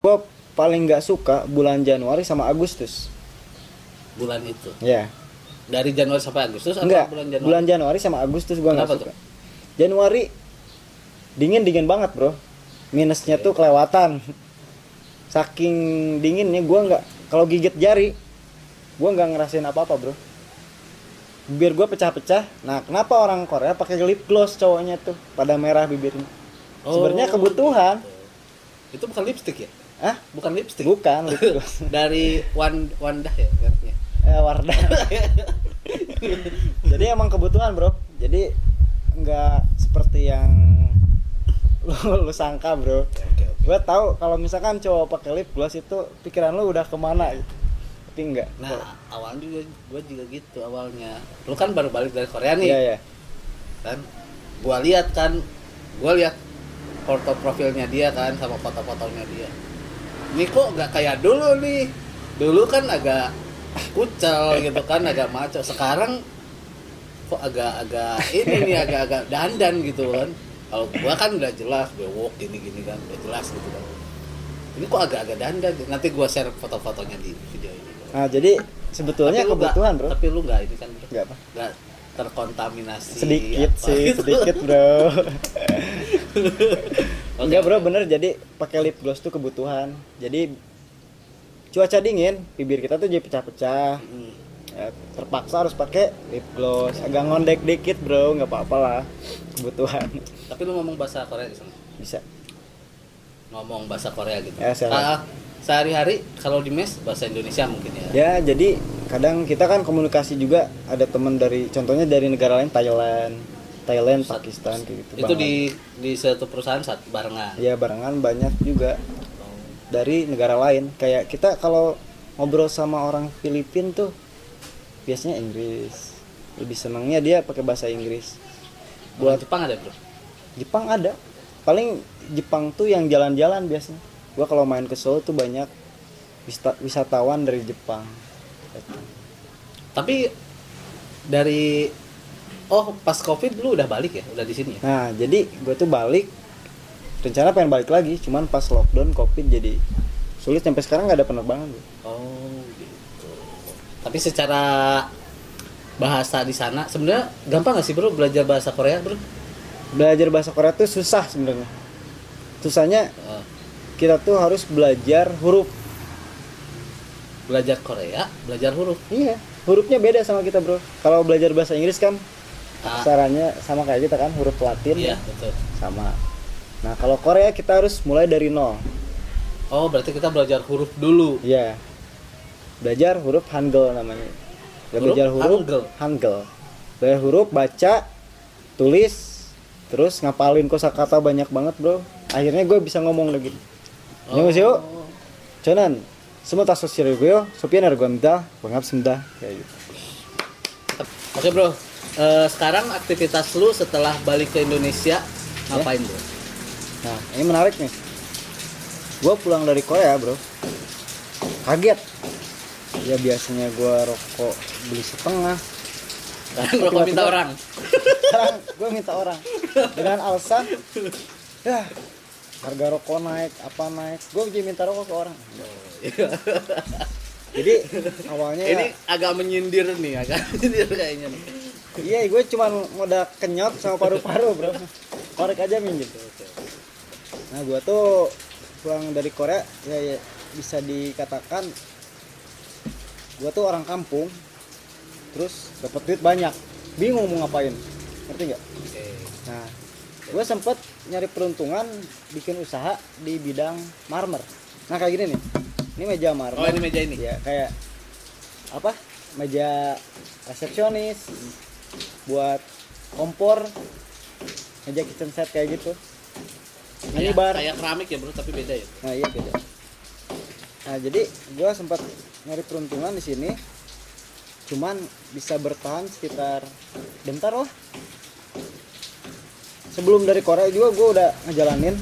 Gue paling nggak suka bulan Januari sama Agustus. Bulan itu. Ya. Dari Januari sampai Agustus atau Enggak. bulan Januari? Bulan Januari sama Agustus gue nggak Kenapa suka. tuh? Januari dingin banget bro. Minusnya tuh kelewatan. Saking dinginnya gue nggak, kalau gigit jari gue nggak ngerasain apa-apa bro. Bibir gue pecah-pecah. Nah kenapa orang Korea pakai lip gloss cowoknya tuh pada merah bibirnya? Sebenarnya kebutuhan. Itu bukan lipstick ya? Ah, Bukan lipstick. bukan lip gloss. Dari Wandah ya mereknya. Wardah. Jadi emang kebutuhan bro. Jadi nggak seperti yang lu sangka bro. Oke. Gue tahu kalau misalkan cowok pakai lip gloss itu pikiran lu udah kemana gitu. Tapi enggak. Nah, awalnya juga gue juga gitu awalnya. Lu kan baru balik dari Korea nih. Iya ya. Kan gue lihat foto profilnya dia kan sama foto-fotonya dia. Ini kok nggak kayak dulu nih. Dulu kan agak kucel gitu kan, agak maco. Sekarang kok agak-agak ini nih, agak-agak dandan gitu kan. Kalau gua kan udah jelas bewok gini-gini kan, udah jelas gitu kan. Ini kok agak-agak dandan. Nanti gua share foto-fotonya di video ini. Nah jadi sebetulnya Tapi lu kebutuhan bro. Tapi lu nggak ini kan bro. Nggak apa? Nggak terkontaminasi Sedikit apa sih, gitu. sedikit bro. Oke. Enggak bro, bener. Jadi pakai lip gloss tuh kebutuhan. Jadi cuaca dingin, bibir kita tuh jadi pecah-pecah. Ya, terpaksa harus pakai lip gloss. Agak ngondek dikit bro, nggak apa-apa lah. Kebutuhan. Tapi lu ngomong bahasa Korea di sana. Bisa. Ngomong bahasa Korea gitu. Ya, Sehari-hari kalau di mes bahasa Indonesia mungkin ya. Ya, jadi kadang kita kan komunikasi juga, ada teman dari, contohnya dari negara lain, Thailand, Pakistan kayak gitu. Itu banget. di satu perusahaan barengan. Ya barengan banyak juga dari negara lain. Kayak kita kalau ngobrol sama orang Filipina tuh biasanya Inggris. Lebih senangnya dia pakai bahasa Inggris. Buat Buat Jepang ada, Bro? Jepang ada. Paling Jepang tuh yang jalan-jalan biasanya. Gua kalau main ke Seoul tuh banyak wisatawan dari Jepang. Tapi dari pas Covid lu udah balik ya? Udah di sini ya? Nah, jadi gue tuh balik, rencana pengen balik lagi, cuman pas lockdown Covid jadi sulit, sampai sekarang nggak ada penerbangan. Oh, gitu. Tapi secara bahasa di sana sebenarnya gampang nggak sih, Bro, belajar bahasa Korea, Bro? Belajar bahasa Korea tuh susah sebenarnya. Susahnya kita tuh harus belajar huruf. Belajar Korea, belajar huruf. Iya, hurufnya beda sama kita bro. Kalau belajar bahasa Inggris kan caranya sama kayak kita kan, huruf Latin. Iya, ya, betul. sama. Nah kalau Korea kita harus mulai dari nol. Oh, berarti kita belajar huruf dulu. Iya, belajar huruf Hangul namanya. Gak Huruf belajar huruf Hangul. Belajar huruf, baca, tulis, terus ngapalin kosakata banyak banget bro. Akhirnya gue bisa ngomong lagi. 안녕하세요. 저는 25살이고요. 소피아나라고 합니다. 반갑습니다. Kayak gitu. Oke, Bro. Sekarang aktivitas lu setelah balik ke Indonesia ngapain, Bro? Nah, ini menarik nih. Gue pulang dari Korea, bro. Kaget. Ya biasanya gue rokok beli setengah. Rokok minta orang. Sekarang gue minta orang. Dengan alasan, ya harga rokok naik, apa naik. Gue jadi minta rokok ke orang. Jadi awalnya Ini agak menyindir nih, kayaknya nih. iya gue cuma modal kenyot sama paru-paru bro. Korek aja minjem. Nah gue tuh pulang dari Korea ya bisa dikatakan gue tuh orang kampung, terus dapat duit banyak, bingung mau ngapain, ngerti nggak? Nah gue sempet nyari peruntungan bikin usaha di bidang marmer. Nah kayak gini nih, ini meja marmer. Oh, ini meja ini? Ya kayak apa, meja resepsionis, buat kompor, meja kitchen set kayak gitu. Ini bar. Kayak keramik ya, Bro, tapi beda ya. Nah iya beda. Nah jadi gue sempat nyari peruntungan di sini, cuman bisa bertahan sekitar bentar lah. Sebelum dari Korea juga gue udah ngejalanin.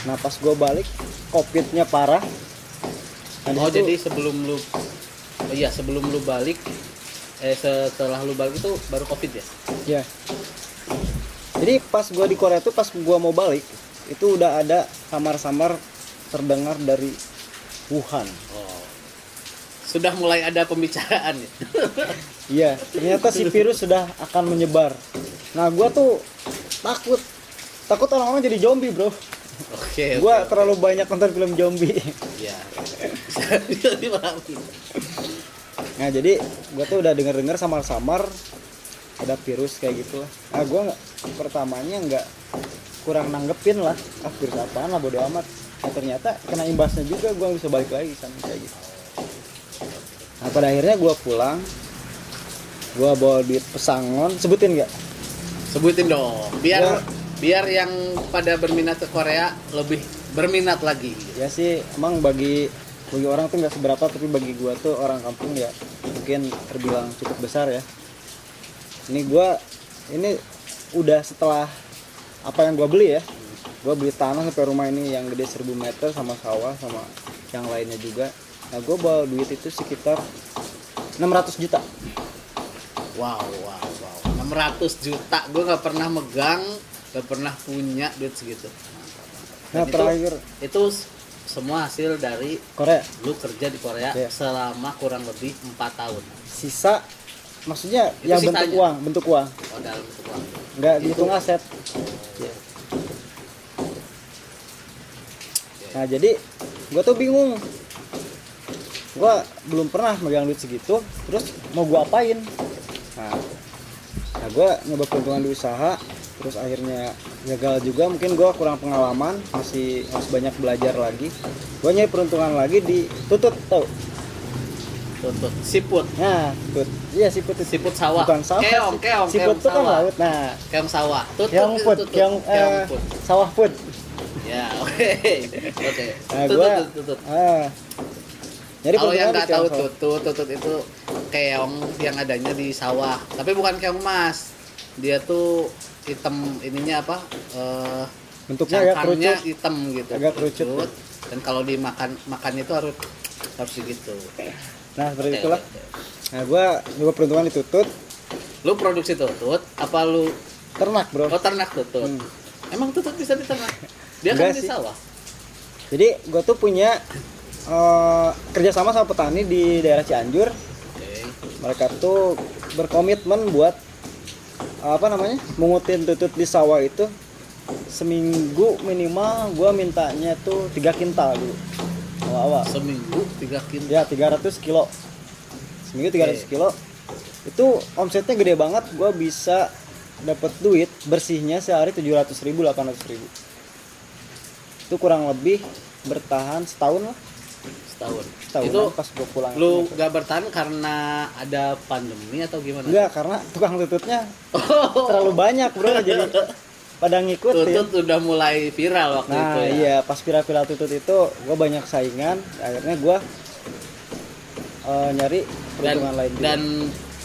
Nah pas gue balik, Covidnya parah. Nah, Jadi sebelum lu balik, setelah lu balik itu baru Covid ya? Ya. Jadi pas gue di Korea tuh, pas gue mau balik, itu udah ada samar-samar terdengar dari Wuhan. Oh. Sudah mulai ada pembicaraan ya. Iya, ternyata si virus sudah akan menyebar. Nah, gua tuh takut orang-orang jadi zombie, bro. Oke. Gua terlalu banyak nonton film zombie. Ya. Bisa dipahami. Nah, jadi gua tuh udah denger samar-samar ada virus kayak gitu lah. Nah, gua pertamanya nggak kurang nanggepin lah, virus apaan lah, bodo amat. Nah, ternyata kena imbasnya juga, gua bisa balik lagi sana kayak gitu. Nah, pada akhirnya gua pulang, gua bawa duit pesangon, sebutin nggak? Sebutin dong, biar yang pada berminat ke Korea lebih berminat lagi. Ya sih, emang bagi orang tuh nggak seberapa, tapi bagi gua tuh orang kampung ya mungkin terbilang cukup besar ya. Ini udah setelah apa yang gua beli ya. Gua beli tanah sampai rumah ini yang gede 1000 meter sama sawah sama yang lainnya juga. Nah, gua bawa duit itu sekitar 600 juta. Wow. 600 juta, gue nggak pernah megang, nggak pernah punya duit segitu. Nah, terakhir itu semua hasil dari Korea. lu kerja di Korea Iya. selama kurang lebih 4 tahun. Sisa maksudnya Itu yang sisanya? bentuk uang. Oh, dalam bentuk uang. Nggak dihitung aset. Ya. Nah, jadi gua tuh bingung. Gua belum pernah megang duit segitu, terus mau gua apain? Nah, gue nyoba peruntungan di usaha, terus akhirnya gagal juga. Mungkin gue kurang pengalaman, masih harus banyak belajar lagi. Gue nyari peruntungan lagi di Tutut, tau? Tutut, siput. Nah, Tutut, iya siput itu. Siput sawah. Bukan sawah. Keong Siput itu kan sawah. laut. Nah, Keong sawah. Tutut keong itu put, tutut. keong Put. sawah put. Ya, oke. Nah, gue Tutut. nyari Kalau yang peruntungan di nggak tahu keong sawah. tutut itu keong yang adanya di sawah, tapi bukan keong emas. Dia tuh hitam ininya apa? Bentuknya agak cangkangnya kerucut. hitam gitu. Agak kerucut. Dan kalau dimakan itu harus begitu. Nah, seperti Oke, itulah. oke. Nah, gue nyoba peruntungan di Tutut, Lu produksi tutut apa lu ternak, bro. ternak tutut? Emang tutut bisa diternak? Dia Enggak kan di sih. sawah. Jadi gue tuh punya kerjasama sama petani di daerah Cianjur. Oke. Mereka tuh berkomitmen buat mengutin tutut di sawah itu seminggu minimal. Gue mintanya tuh 3 kintal dulu awal-awal. Seminggu 3 kintal. Ya 300 kilo seminggu 300 kilo. Itu omsetnya gede banget. Gue bisa dapat duit bersihnya sehari 700.000 800.000. Itu kurang lebih bertahan setahun lah. Setahun. Itu pas gue pulang. Lu gak bertahan karena ada pandemi atau gimana? Enggak, karena tukang tututnya terlalu banyak, bro. Jadi pada ngikutin. Tutut udah mulai viral waktu itu Nah, ya. iya, pas viral-viral tutut itu gue banyak saingan. Akhirnya gue nyari peruntungan lain juga. Dan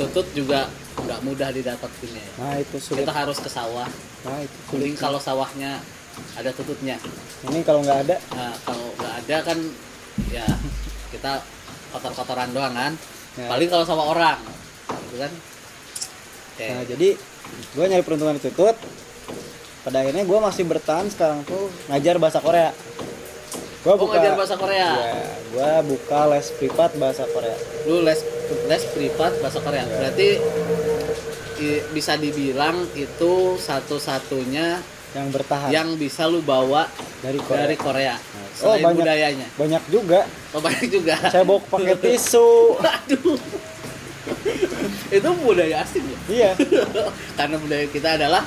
tutut juga nggak mudah didapatin ya. Nah, itu sulit. Kita harus ke sawah. Nah, itu Mending sulit. kalau sawahnya ada tututnya. Ini kalau nggak ada. Nah, kalau nggak ada kan ya kita kotor-kotoran doang kan. Ya. Paling kalau sawah orang, gitu kan. Oke. Nah, jadi gue nyari peruntungan di tutut. Pada akhirnya gue masih bertahan sekarang tuh ngajar bahasa Korea. Gue ngajar bahasa Korea. Ya, gue buka les privat bahasa Korea. Lu les privat bahasa Korea. Ya. Berarti bisa dibilang itu satu-satunya Yang bertahan yang bisa lu bawa dari Korea. Korea. Oh, Selain banyak. budayanya. Banyak juga. Oh, banyak juga. Saya bawa pakai tisu. Aduh. Itu budaya asing ya? Iya. Karena budaya kita adalah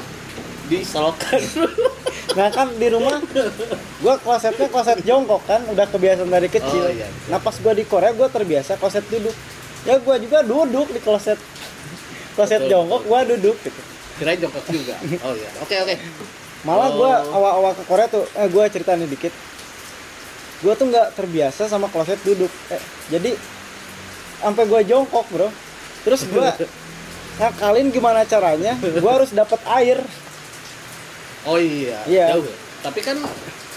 disolokan. Nah, kan di rumah gua kloset jongkok kan, udah kebiasaan dari kecil. Oh, iya. Nah, pas gua di Korea gua terbiasa kloset duduk. Ya gua juga duduk di kloset Betul, jongkok, betul. gua duduk gitu. Kirain jongkok juga. Oh iya. Oke. Malah Oh. gua awal-awal ke Korea tuh, gua cerita nih dikit. Gua tuh nggak terbiasa sama kloset duduk. Jadi sampai gua jongkok, bro. Terus gua ngakalin gimana caranya? Gua harus dapat air. Oh iya. Iya. Jauh. Tapi kan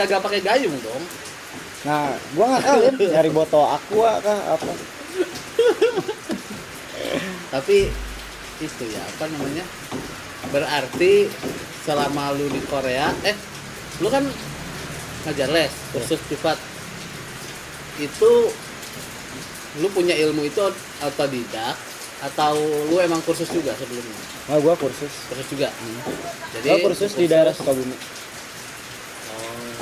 kagak pakai gayung dong. Nah, gua ngakalin nyari botol aqua kah apa. Tapi itu ya apa namanya? Berarti selama lu di Korea, lu kan ngajar les kursus privat itu lu punya ilmu itu otodidak atau lu emang kursus juga sebelumnya? Nah, gua kursus. Kursus juga. Jadi Gua kursus di daerah Sukabumi.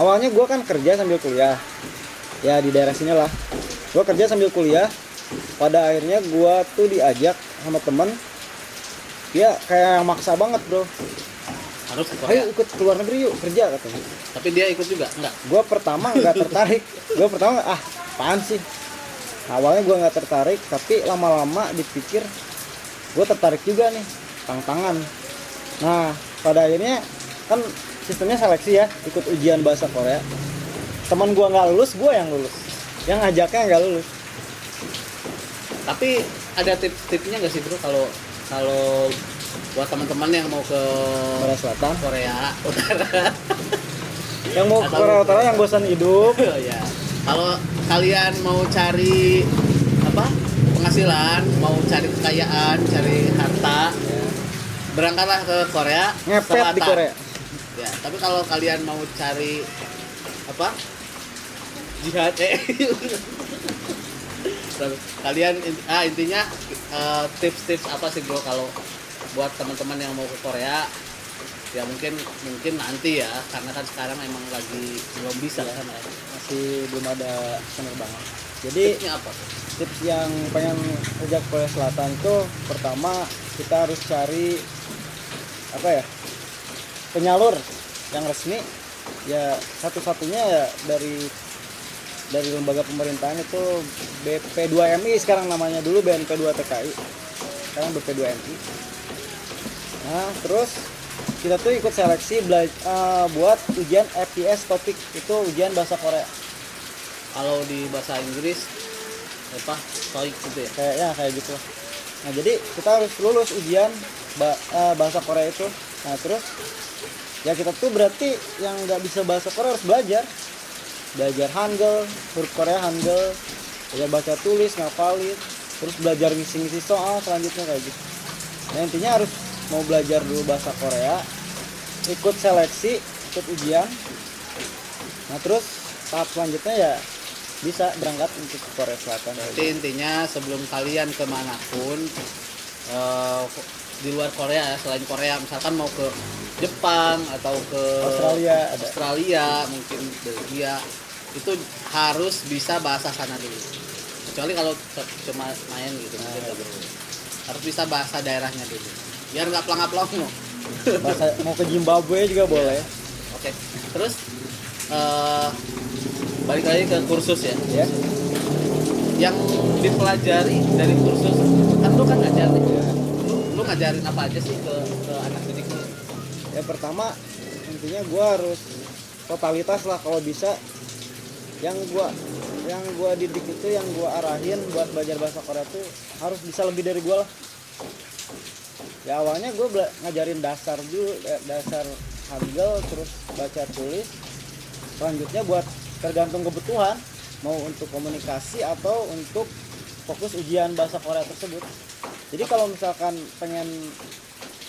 Awalnya gua kan kerja sambil kuliah. Ya di daerah sini lah. Gua kerja sambil kuliah. Pada akhirnya gua tuh diajak sama temen. Dia kayak yang maksa banget, bro. Harus ke Ayo Korea. ikut keluar negeri yuk kerja katanya. Tapi dia ikut juga enggak? Gua pertama nggak tertarik. Gua pertama apaan sih? Nah, awalnya gue nggak tertarik, tapi lama-lama dipikir gue tertarik juga nih, tantangan. Nah, pada akhirnya kan sistemnya seleksi ya, ikut ujian bahasa Korea. Teman gue nggak lulus, gue yang lulus. Yang ngajaknya nggak lulus. Tapi ada tips-tipsnya nggak sih bro kalau buat teman-teman yang mau ke Korea Selatan. Korea Utara? Yang mau ke Atau Korea Utara yang bosan hidup. Ya. Kalau kalian mau cari apa penghasilan, mau cari kekayaan, cari harta, berangkatlah ke Korea Ngepet Selatan. di Korea. Ya, tapi kalau kalian mau cari apa jihad, kalian intinya tips-tips apa sih bro kalau buat teman-teman yang mau ke Korea? Ya mungkin nanti ya, karena kan sekarang emang lagi belum bisa kan ya. Masih belum ada penerbangan. Jadi Tipsnya apa tuh? tips yang pengen kerja ke Korea Selatan itu pertama kita harus cari apa ya, penyalur yang resmi. Ya satu-satunya ya dari lembaga pemerintahan itu BP2MI sekarang namanya, dulu BNP2TKI, sekarang BP2MI. Nah terus kita tuh ikut seleksi buat ujian FPS topik, itu ujian bahasa Korea. Kalau di bahasa Inggris apa TOEIC gitu ya? Kayak gitu. Nah jadi kita harus lulus ujian bahasa Korea itu. Nah terus ya kita tuh berarti yang nggak bisa bahasa Korea harus belajar Hangul, huruf Korea Hangul, belajar baca tulis, ngapalin, terus belajar ngisi soal selanjutnya kayak gitu. Nah intinya harus mau belajar dulu bahasa Korea, ikut seleksi, ikut ujian. Nah terus tahap selanjutnya ya bisa berangkat untuk ke Korea Selatan. Jadi intinya sebelum kalian kemanapun di luar Korea ya, selain Korea, misalkan mau ke Jepang atau ke Australia mungkin Belgia, itu harus bisa bahasa sana dulu. Kecuali kalau cuma main gitu, harus bisa bahasa daerahnya dulu. Biar nggak pelang-pelang no. Bahasa mau ke Zimbabwe juga boleh. Oke. Terus balik lagi ke kursus ya. Ya. Yang dipelajari dari kursus kan lu kan ngajarin. Ya. Lu ngajarin apa aja sih ke anak didik lu? Ya pertama intinya gua harus totalitas lah kalau bisa. Yang gua didik itu, yang gua arahin buat belajar bahasa Korea tuh harus bisa lebih dari gua lah. Ya awalnya gue ngajarin dasar dulu, dasar Hangul, terus baca tulis. Selanjutnya buat tergantung kebutuhan, mau untuk komunikasi atau untuk fokus ujian bahasa Korea tersebut. Jadi kalau misalkan pengen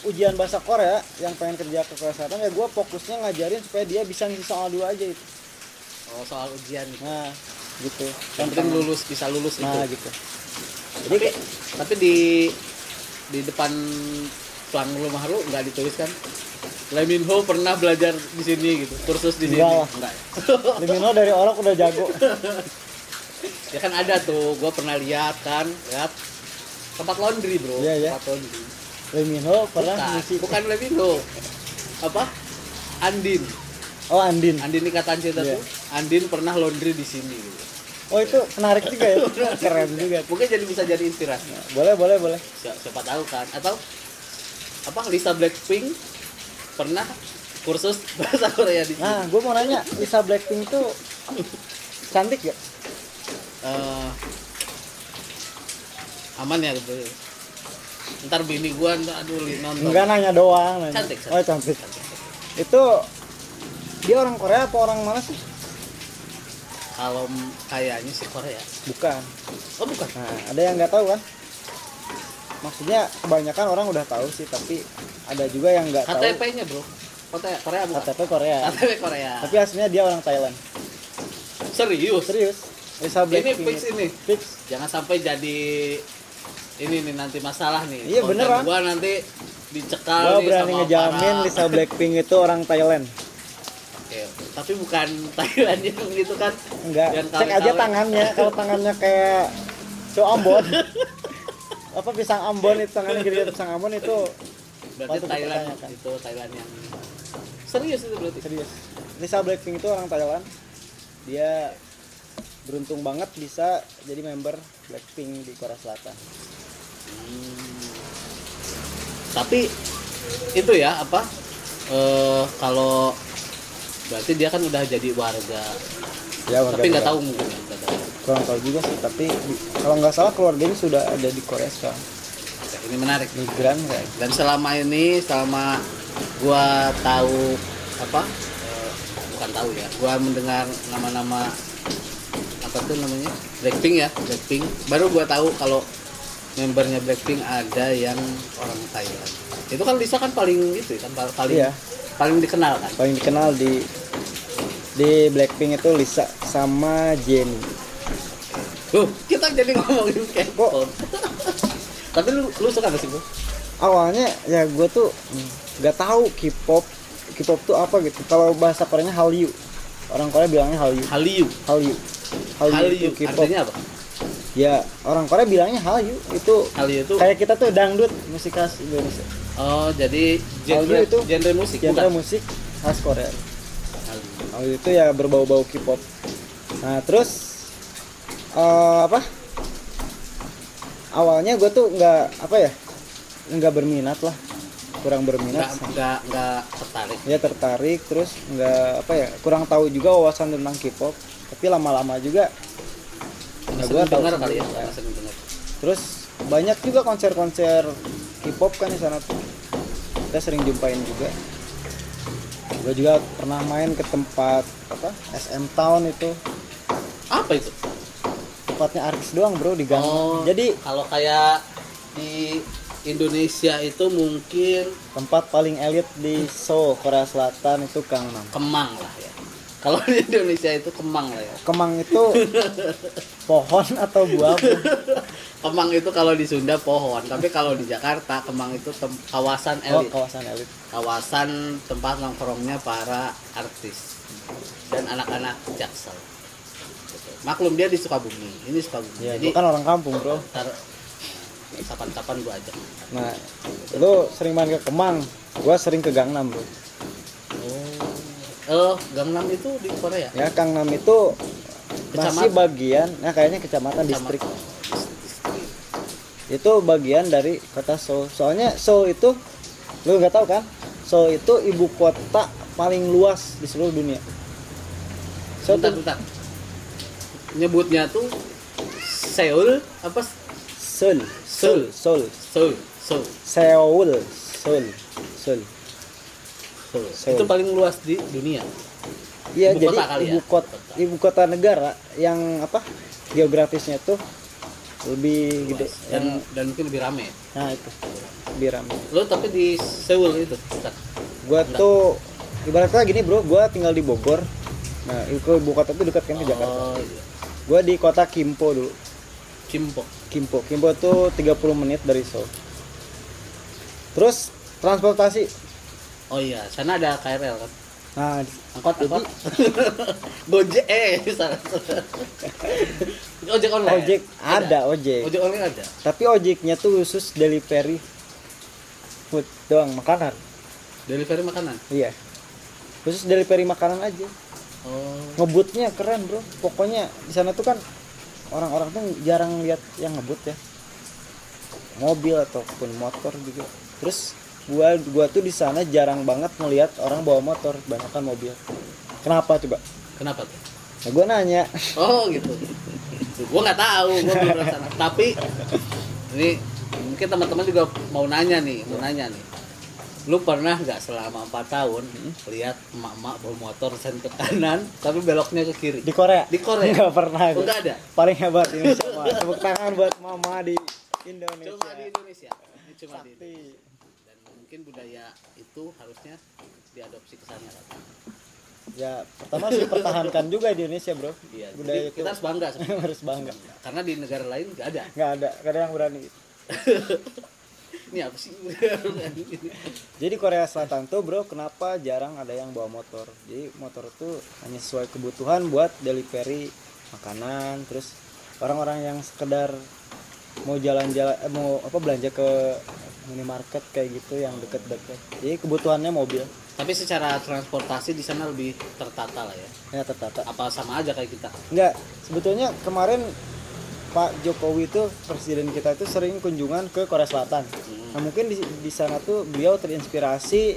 ujian bahasa Korea yang pengen kerja ke Korea Selatan, ya gue fokusnya ngajarin supaya dia bisa ngisi soal dulu aja itu. Oh soal ujian. Nah gitu. Yang penting bisa lulus nah, itu. Gitu. Jadi tapi di depan pelang rumah lu nggak ditulis kan Lee Min Ho pernah belajar di sini gitu, kursus di sini? Enggak. Lee Min Ho dari orang udah jago. Ya kan ada tuh, gue pernah lihat tempat laundry bro. Iya. Tempat laundry. Lee Min Ho pernah ngisi. Bukan Lee Min Ho. Apa? Andin. Oh Andin Ikatan Cinta tuh. Andin pernah laundry di sini gitu. Oh itu menarik juga ya. Keren juga. Mungkin bisa jadi inspirasi. Boleh. Siapa tahu kan. Atau apa Lisa Blackpink pernah kursus bahasa Korea di sini. Nah, gue mau nanya, Lisa Blackpink tuh cantik gak? Aman ya gitu. Ntar bini gue nonton. Enggak, nanya doang. Cantik. Oh cantik. Itu dia orang Korea apa orang mana sih? Kalau kayaknya sih Korea. Bukan. Oh bukan. Nah, ada yang nggak tahu kan? Maksudnya kebanyakan orang udah tahu sih, tapi ada juga yang nggak tahu. KTP-nya bro. Korea bukan? KTP Korea. KTP Korea. Tapi aslinya dia orang Thailand. Serius? Lisa Ini Blackpink fix ini. fix. Jangan sampai jadi ini nih nanti masalah nih. Iya, Konten beneran. Gua nanti dicekal Gua nih berani sama ngejamin para- Lisa Blackpink itu orang Thailand. Oke, tapi bukan Thailand yang gitu kan. Enggak, Yang cek aja KW-KW. tangannya. Kalau tangannya kayak cowok Ambon. Apa pisang Ambon itu tangannya gede pisang Ambon itu Berarti patut Thailand dipertanyakan. itu Thailand yang serius itu berarti. Serius. Lisa Blackpink itu orang Thailand. Dia beruntung banget bisa jadi member Blackpink di Korea Selatan. Tapi itu ya apa? Kalau berarti dia kan udah jadi warga. Ya, warga Tapi nggak negara. tahu mungkin ya, nggak tahu. Kurang tahu juga sih, tapi kalau nggak salah keluarganya sudah ada di Korea sekarang. Oke, ini menarik. Migran kayak. Dan selama gua tahu apa? Bukan tahu ya. Gua mendengar nama-nama apa tuh namanya? Blackpink ya, Blackpink. Baru gua tahu kalau membernya Blackpink ada yang orang Thailand. Itu kan Lisa kan paling itu kan paling Iya. paling dikenal kan. Paling dikenal di Blackpink itu Lisa sama Jennie. Kita jadi ngomongin K-pop. Tapi lu suka gak sih, Bro? Awalnya ya gue tuh nggak tahu K-pop tuh apa gitu. Kalau bahasa Koreanya Hallyu, orang Korea bilangnya Hallyu. Hallyu. Hallyu itu K-pop. Artinya apa? Ya orang Korea bilangnya Hallyu itu Hallyu itu kayak kita tuh dangdut musik khas Indonesia. oh, jadi Hallyu itu genre musik genre bukan? musik khas Korea. Hallyu. Hallyu itu ya berbau-bau K-pop. Nah terus apa? Awalnya gue tuh nggak berminat lah, kurang berminat. Nggak tertarik. Ya tertarik, terus kurang tahu juga wawasan tentang K-pop. Tapi lama-lama juga Nggak gua sering tahu dengar kali ya, sendiri, ya. nggak sering dengar. Terus banyak juga konser-konser K-pop kan di sana tuh. Kita sering jumpain juga. Gue juga pernah main ke tempat SM Town itu. Apa itu? Tempatnya artis doang bro di Gangnam. Oh, Jadi kalau kayak di Indonesia itu mungkin tempat paling elit di Seoul, Korea Selatan itu Gangnam. Kemang lah ya. Kalau di Indonesia itu Kemang lah ya. Kemang itu pohon atau buah? Kemang itu kalau di Sunda pohon, tapi kalau di Jakarta Kemang itu kawasan Oh, elit. kawasan elit. Kawasan tempat nongkrongnya para artis dan anak-anak Jaksel. Gitu. Maklum dia di Sukabumi, ini Sukabumi. Ya, Jadi gua kan orang kampung bro. ntar kapan-kapan gua ajak. Nah, lu sering main ke Kemang, gua sering ke Gangnam bro. Oh, Gangnam itu di Korea. Ya, Gangnam itu masih Kecamatan. bagian, nah kayaknya kecamatan distrik. Itu bagian dari kota Seoul. Soalnya Seoul itu, lu nggak tahu kan? Seoul itu ibu kota paling luas di seluruh dunia. Seoul tuh Bentar. Nyebutnya tuh Seoul apa? Seoul, Seoul. Seoul, Seoul. Seoul. Seoul, Seoul, Seoul. Seoul. Seoul. Itu paling luas di dunia. Iya, Ibu jadi kota kali ya? ibu kota negara yang geografisnya tuh lebih gede. Luas. Dan mungkin lebih rame. Nah itu lebih ramai. Lo tapi di Seoul itu, bukan? Gua tuh ibaratnya gini bro, gua tinggal di Bogor. Nah ibu kota tuh dekat kan ke Jakarta. Oh, iya. Gua di kota Kimpo dulu. Kimpo. Kimpo tuh 30 menit dari Seoul. Terus transportasi. Oh iya, sana ada KRL kan? Nah Angkot. Jadi- Gojek salah. Ojek online. ojek ada ojek. Ojek online ada. Tapi ojeknya tuh khusus delivery food doang, makanan. Delivery makanan. Iya. Khusus delivery makanan aja. Oh. Ngebutnya keren bro. Pokoknya di sana tuh kan orang-orang tuh jarang lihat yang ngebut ya. Mobil ataupun motor juga. Terus gua tuh di sana jarang banget ngelihat orang bawa motor, banyakkan mobil. Kenapa coba? Kenapa tuh? Nah, gua nanya. Oh gitu. Gua nggak tahu, gua belum pernah sana. Tapi ini mungkin teman-teman juga mau nanya nih. Lu pernah nggak selama 4 tahun lihat emak-emak bawa motor sen ke kanan tapi beloknya ke kiri? Di Korea? Di Korea? Nggak pernah. Oh, gua. nggak ada? Paling hebat ini semua. Tepuk tangan buat mama di Indonesia. Cuma di Indonesia. Ini cuma di Sakti. Dan mungkin budaya itu harusnya diadopsi ke sana kan. Ya pertama harus dipertahankan juga di Indonesia bro. Iya, Budaya jadi itu kita harus bangga sebenarnya. harus bangga. Karena di negara lain nggak ada. Nggak ada yang berani. Ini apa sih? Jadi Korea Selatan tuh bro, kenapa jarang ada yang bawa motor? Jadi motor tuh hanya sesuai kebutuhan buat delivery makanan, terus orang-orang yang sekedar mau jalan-jalan, mau apa belanja ke minimarket kayak gitu yang deket-deket. Jadi kebutuhannya mobil. Tapi secara transportasi di sana lebih tertata lah ya. Ya tertata. Apa sama aja kayak kita? Enggak, sebetulnya kemarin Pak Jokowi itu presiden kita itu sering kunjungan ke Korea Selatan. Nah mungkin di sana tuh beliau terinspirasi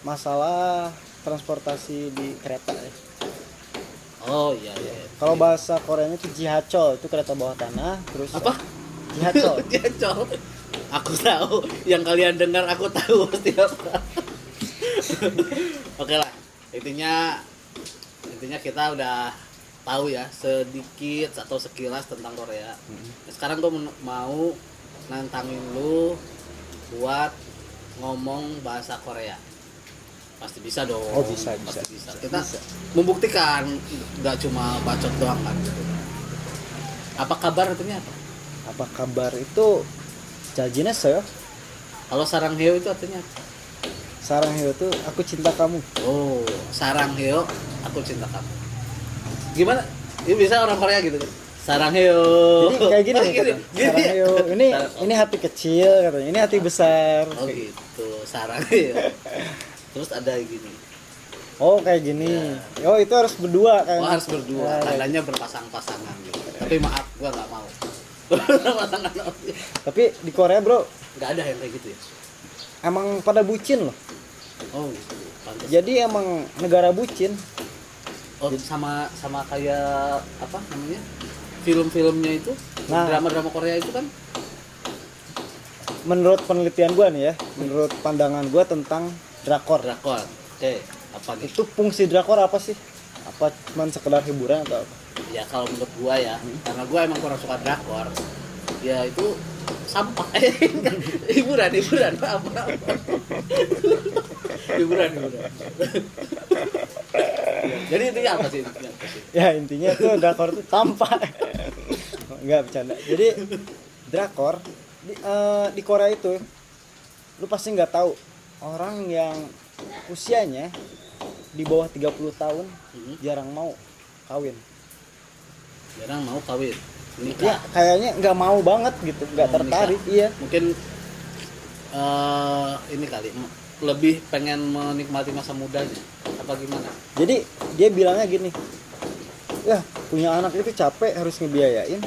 masalah transportasi di kereta ya. Oh iya iya. Kalau bahasa Koreanya itu jihachol, itu kereta bawah tanah. Terus Apa? Jihachol. Jacol. Aku tahu, yang kalian dengar aku tahu pasti apa. Oke lah, intinya kita udah tahu ya sedikit atau sekilas tentang Korea. Sekarang gue mau nantangin lu buat ngomong bahasa Korea. Pasti bisa dong. Oh bisa. Pasti bisa. Kita membuktikan nggak cuma bacot doang kan gitu. Apa kabar artinya apa? Apa kabar itu Jajines Kalau sarangheo itu artinya apa? Sarangheo tuh aku cinta kamu. Oh, sarangheo, aku cinta kamu. Gimana? Ini bisa orang Korea gitu kan? Sarangheo. Jadi kayak gini nih kata. Sarangheo. Ini hati kecil katanya. Ini hati besar. Oh gitu, sarangheo. Terus ada gini. Oh kayak gini. Oh itu harus berdua kan. Oh, harus berdua. Nah, Tandanya berpasang-pasangan gitu. Tapi maaf, gua nggak mau. Pasangan. Tapi di Korea bro, Nggak ada yang kayak gitu ya? emang pada bucin loh. Oh gitu. Pantes. Jadi emang negara bucin. Oh sama kayak apa namanya? Film-filmnya itu, Nah. drama-drama Korea itu kan? Menurut penelitian gua nih ya, menurut pandangan gua tentang drakor. Drakor. Oke, apa nih? Itu fungsi drakor apa sih? Apa cuma sekedar hiburan atau apa? Ya kalau menurut gua ya, karena gua emang kurang suka drakor. Ya itu sampah. hiburan apa? hiburan. Jadi intinya apa sih? Ya intinya tuh drakor tuh tampak. Enggak bercanda. Jadi drakor di Korea itu lu pasti nggak tahu orang yang usianya di bawah 30 tahun jarang mau kawin. Jarang mau kawin. Ya Nikah. kayaknya nggak mau banget gitu, nggak Mau tertarik. nikah. Iya. Mungkin ini kali lebih pengen menikmati masa mudanya. Apa gimana? Jadi dia bilangnya gini, ya punya anak itu capek harus ngebiayain.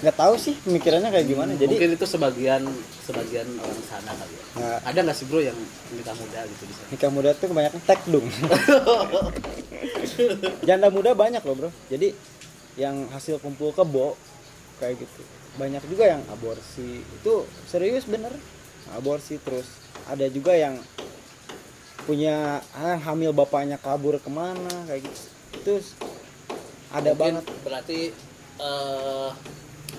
Nggak tahu sih pemikirannya kayak gimana. Jadi mungkin itu sebagian orang sana kali ya. nah, Ada nggak sih bro yang nikah muda gitu di sana? nikah muda tuh kebanyakan tekdung. Janda muda banyak loh bro. Jadi yang hasil kumpul kebo kayak gitu. Banyak juga yang aborsi. Itu serius bener. Aborsi terus. Ada juga yang punya hamil bapaknya kabur kemana kayak gitu. Itu ada Mungkin banget. Berarti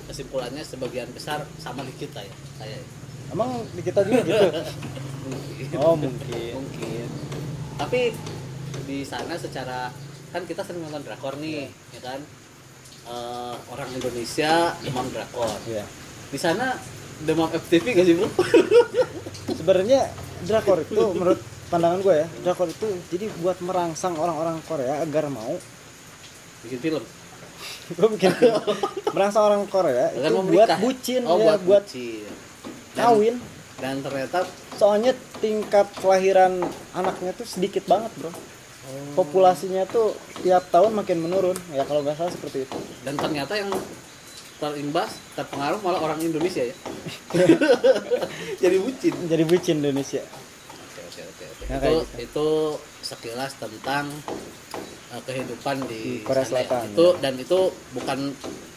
kesimpulannya sebagian besar sama di kita ya, kayak. Emang di kita juga gitu. Mungkin. Oh mungkin. Mungkin. Tapi di sana secara kan kita sering nonton drakor nih, ya kan? Orang Indonesia demam drakor. Iya. Di sana demam FTV gak sih bro? Sebenarnya drakor itu menurut pandangan gue ya, drakor itu jadi buat merangsang orang-orang Korea agar mau Bikin film. gue bikin film. Merangsang orang Korea Kan itu mau buat menikah. bucin Oh, ya, buat bucin. kawin. Dan ternyata Soalnya tingkat kelahiran anaknya tuh sedikit banget bro. Populasinya tuh tiap tahun makin menurun ya kalau nggak salah seperti itu. dan ternyata yang terpengaruh malah orang Indonesia ya. Jadi bucin. Jadi bucin Indonesia. Oke. Nah, kayak Itu sekilas tentang kehidupan Di di Korea sana ya. Selatan, Itu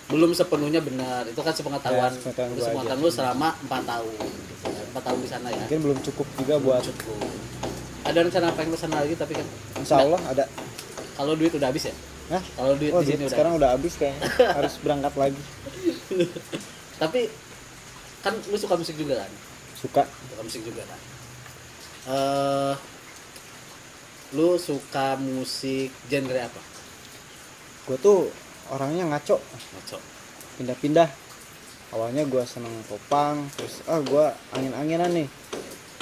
belum sepenuhnya benar. Itu kan sepengetahuan. Ya, sepengetahuan Itu gua sepengetahuan aja. lu selama 4 tahun. Gitu. 4 tahun di sana ya. Mungkin belum cukup juga buat. Cukup. Ada rencana pengen ke sana lagi tapi kan Insya Allah ada. kalau duit udah habis ya. Nah, Kalau duit oh, di sini sekarang udah habis kayaknya. Harus berangkat lagi. Tapi kan lu suka musik juga kan? Suka. Suka musik juga kan? lu suka musik genre apa? Gue tuh orangnya ngaco, Ngaco. pindah-pindah. Awalnya gue seneng popang, terus gue angin-anginan nih.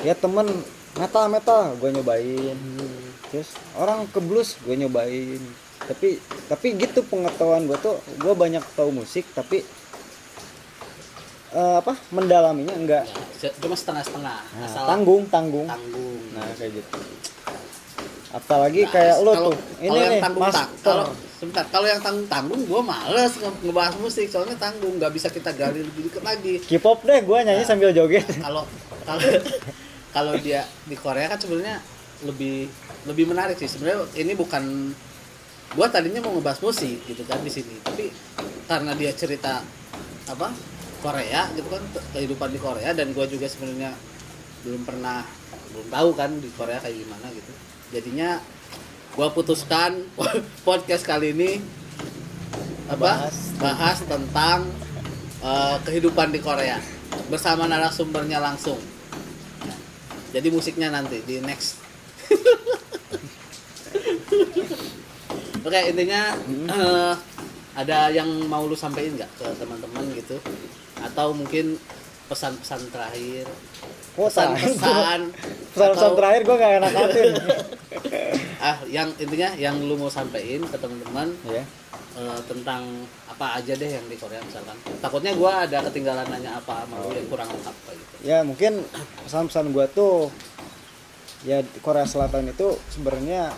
Ya temen metal gue nyobain. Terus orang ke blues gue nyobain. Tapi gitu pengetahuan gue tuh, gue banyak tahu musik tapi mendalaminya enggak. Ya, cuma setengah-setengah. Nah, Asal tanggung. tanggung. Nah kayak gitu. Apalagi kayak lo tuh, ini nih master. Kalau yang tanggung gue males ngebahas musik, soalnya tanggung nggak bisa kita gali lebih dikit lagi. K-pop deh, gue nyanyi sambil joget. Kalau dia di Korea kan sebenarnya lebih menarik sih. Sebenarnya ini bukan, gue tadinya mau ngebahas musik gitu kan di sini, tapi karena dia cerita Korea gitu kan, kehidupan di Korea, dan gue juga sebenarnya belum tahu kan di Korea kayak gimana gitu. Jadinya gue putuskan podcast kali ini bahas tentang kehidupan di Korea bersama narasumbernya langsung. Jadi musiknya nanti di next. Oke, intinya ada yang mau lu sampein nggak ke teman-teman gitu, atau mungkin pesan-pesan terakhir? Pesan-pesan terakhir gue gak enak hati. Yang intinya yang lu mau sampein ke teman-teman ya. Tentang apa aja deh yang di Korea misalkan. Takutnya gue ada ketinggalan nanya apa sama lu yang kurang lengkap kayak gitu. Ya mungkin pesan-pesan gue tuh ya di Korea Selatan itu sebenarnya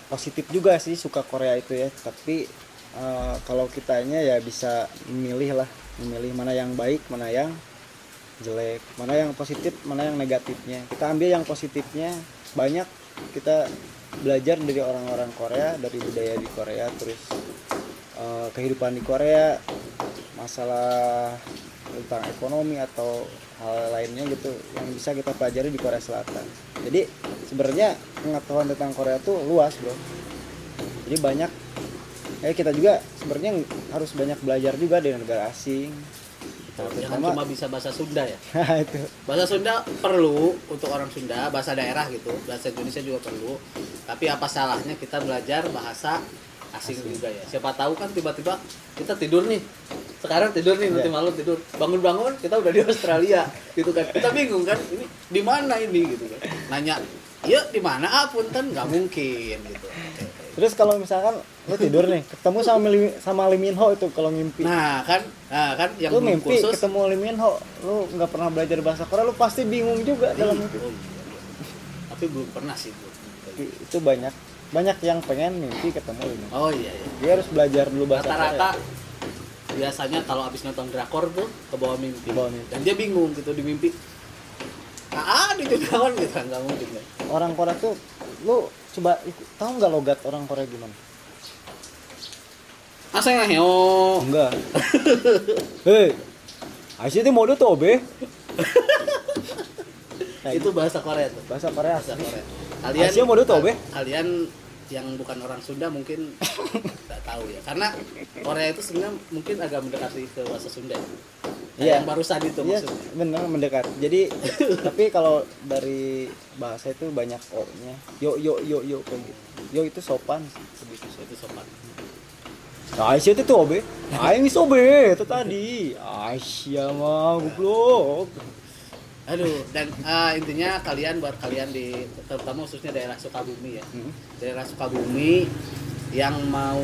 positif juga sih, suka Korea itu ya. Tapi kalau kitanya ya bisa memilih mana yang baik, mana yang jelek, mana yang positif, mana yang negatifnya. Kita ambil yang positifnya, banyak kita belajar dari orang-orang Korea, dari budaya di Korea, terus kehidupan di Korea, masalah tentang ekonomi atau hal lainnya gitu yang bisa kita pelajari di Korea Selatan. Jadi sebenarnya pengetahuan tentang Korea tuh luas, bro. Jadi banyak, kita juga sebenarnya harus banyak belajar juga dari negara asing. Jangan cuma bisa bahasa Sunda ya. Itu. Bahasa Sunda perlu untuk orang Sunda, bahasa daerah gitu. Bahasa Indonesia juga perlu. Tapi apa salahnya kita belajar bahasa asing juga ya. Siapa tahu kan tiba-tiba kita tidur nih. Sekarang tidur nih, nanti malam tidur. Bangun-bangun kita udah di Australia gitu kan. Kita bingung kan, ini di mana ini gitu kan. Nanya, "Ya, di mana?" Punten enggak mungkin gitu. Terus kalau misalkan lu tidur nih, ketemu sama Lee Min Ho itu kalau mimpi. Nah kan yang lu mimpi khusus, ketemu Lee Min Ho, lu nggak pernah belajar bahasa Korea, lu pasti bingung juga dalam mimpi. Tapi belum pernah sih bu. Itu banyak yang pengen mimpi ketemu Lee Min Ho. Oh iya. Dia harus belajar dulu bahasa Rata-rata Korea. Biasanya kalau habis nonton drakor tuh ke bawah mimpi. Dan dia bingung gitu di mimpi. Di jendela gitu nggak mungkin. Ya. Orang Korea tuh, lu coba tahu nggak logat orang Korea gimana? Asengahyo. Enggak. Hei, itu mode tuh be. Itu bahasa Korea tuh. Bahasa Korea. Kalian Asia mode tuh be. Kalian yang bukan orang Sunda mungkin nggak tahu ya, karena Korea itu sebenarnya mungkin agak mendekati ke bahasa Sunda. Iya. Yang barusan itu maksudnya. Benar mendekat. Jadi tapi kalau dari bahasa itu banyak o-nya. Yo kayak gitu. Yo itu sopan. Itu sopan. Aisyah itu tuh be. Aing sobe itu tadi. Aisyah mah goblok. Aduh, dan intinya buat kalian di terutama khususnya daerah Sukabumi ya. Daerah Sukabumi yang mau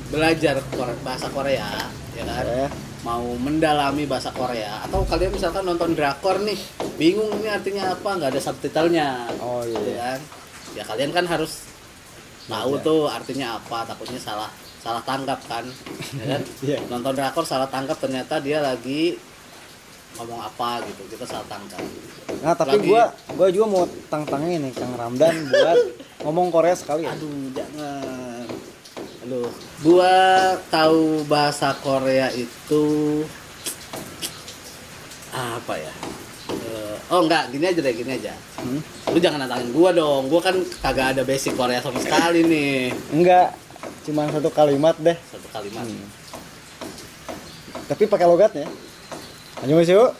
belajar bahasa Korea, ya kan? Mau mendalami bahasa Korea, atau kalian misalkan nonton drakor nih, bingung ini artinya apa, nggak ada subtitlenya. Oh iya. Ya kan? Ya kalian kan harus tahu tuh artinya apa, takutnya salah tanggap kan, ya kan? Yeah. Nonton drakor salah tangkap, ternyata dia lagi ngomong apa gitu, kita salah tangkap. Nah tapi gue juga mau tantangin nih Kang Ramdan buat ngomong Korea sekali. Aduh jangan. Gua tahu bahasa Korea itu apa ya? Gini aja. Lu jangan nantangin gua dong. Gua kan kagak ada basic Korea sama sekali nih. Enggak, cuma satu kalimat deh. Satu kalimat. Tapi pakai logatnya. Annyeonghaseyo.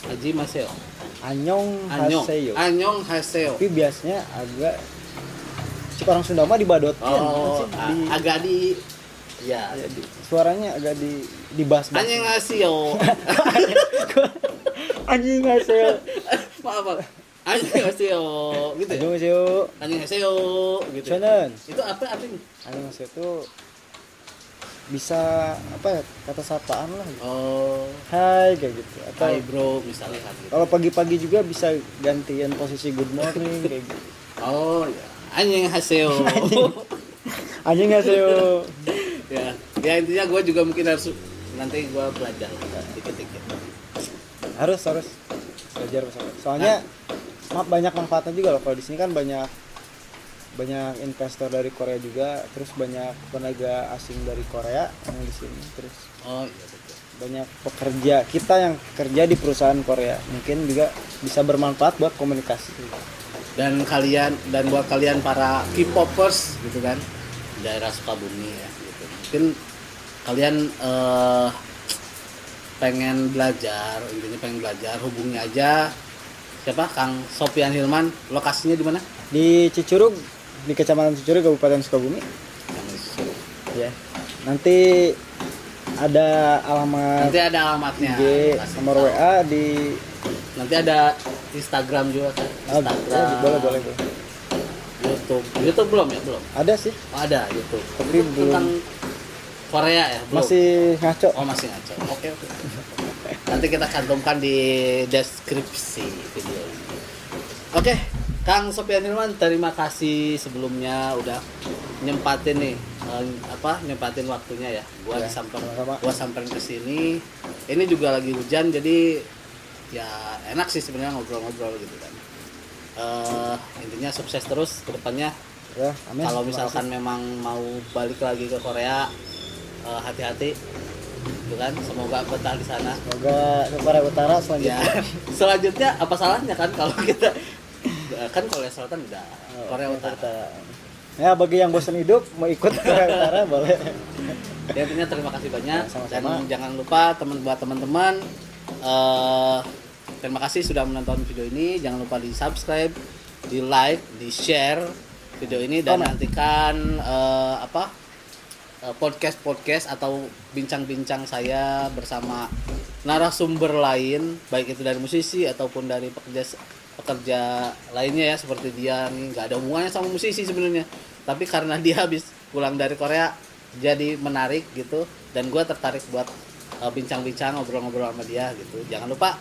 Haji Maseo. Annyeonghaseyo. Annyeonghaseyo. Tapi biasanya agak cik orang Sunda mah dibadotkeun Oh, sih, agak di ya. suaranya agak dibas. Annyeonghaseyo. Annyeonghaseyo. Maaf. Annyeonghaseyo gitu ya. Annyeonghaseyo. Annyeonghaseyo gitu. Shonen. Itu apa artinya? Annyeonghaseyo itu bisa apa ya, kata sapaan lah gitu. Oh, Hai kayak gitu. Atau hai bro misalnya kan gitu. kalau pagi-pagi juga bisa gantian posisi good morning kayak gitu. Oh ya. Annyeonghaseyo. Annyeonghaseyo. Ya. Ya intinya gue juga mungkin harus nanti gue belajar dikit-dikit. Harus belajar bahasa Korea. Soalnya banyak manfaatnya juga loh. Kalau di sini kan banyak investor dari Korea juga, terus banyak tenaga asing dari Korea yang di sini, terus Oh iya betul. banyak pekerja kita yang kerja di perusahaan Korea, mungkin juga bisa bermanfaat buat komunikasi. Dan buat kalian para K-popers gitu kan, daerah Sukabumi ya gitu. Mungkin kalian pengen belajar hubungi aja siapa Kang Sopian Hilman. Lokasinya di mana? Di Cicurug, di Kecamatan Cicurug, Kabupaten Sukabumi. Ya. Nanti ada alamatnya. IG, nomor WA di Nanti ada Instagram juga kan. Instagram. boleh. YouTube belum ya? Belum. Ada sih, Oh, ada YouTube. tapi Itu belum. tentang Korea ya? Belum. Masih ngaco. Oh, masih ngaco. Oke. Nanti kita cantumkan di deskripsi video ini. Oke, Kang Sopian Hilman, terima kasih sebelumnya udah nyempatin nih nyempatin waktunya ya. Sama-sama. Gua samperin ke sini. Ini juga lagi hujan jadi ya enak sih sebenarnya ngobrol-ngobrol gitu kan. Intinya sukses terus ke depannya. Ya, amin. Kalau Terima misalkan memang mau balik lagi ke Korea, hati-hati gitu kan, semoga betah di sana. Semoga ke Korea Utara selanjutnya. Ya, selanjutnya apa salahnya kan kalau kita kan Korea Selatan udah, Korea Utara. Ya, bagi yang bosan hidup mau ikut Korea Utara boleh. Ya, intinya terima kasih banyak. Sama-sama. Dan jangan lupa buat teman-teman terima kasih sudah menonton video ini. Jangan lupa di subscribe, di like, di share video ini dan nantikan podcast atau bincang-bincang saya bersama narasumber lain, baik itu dari musisi ataupun dari pekerja lainnya ya, seperti dia nih nggak ada hubungannya sama musisi sebenarnya, tapi karena dia habis pulang dari Korea jadi menarik gitu, dan gue tertarik buat bincang-bincang, ngobrol-ngobrol sama dia gitu. Jangan lupa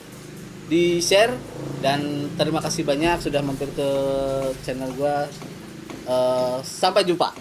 di share dan terima kasih banyak sudah mampir ke channel gue. Sampai jumpa.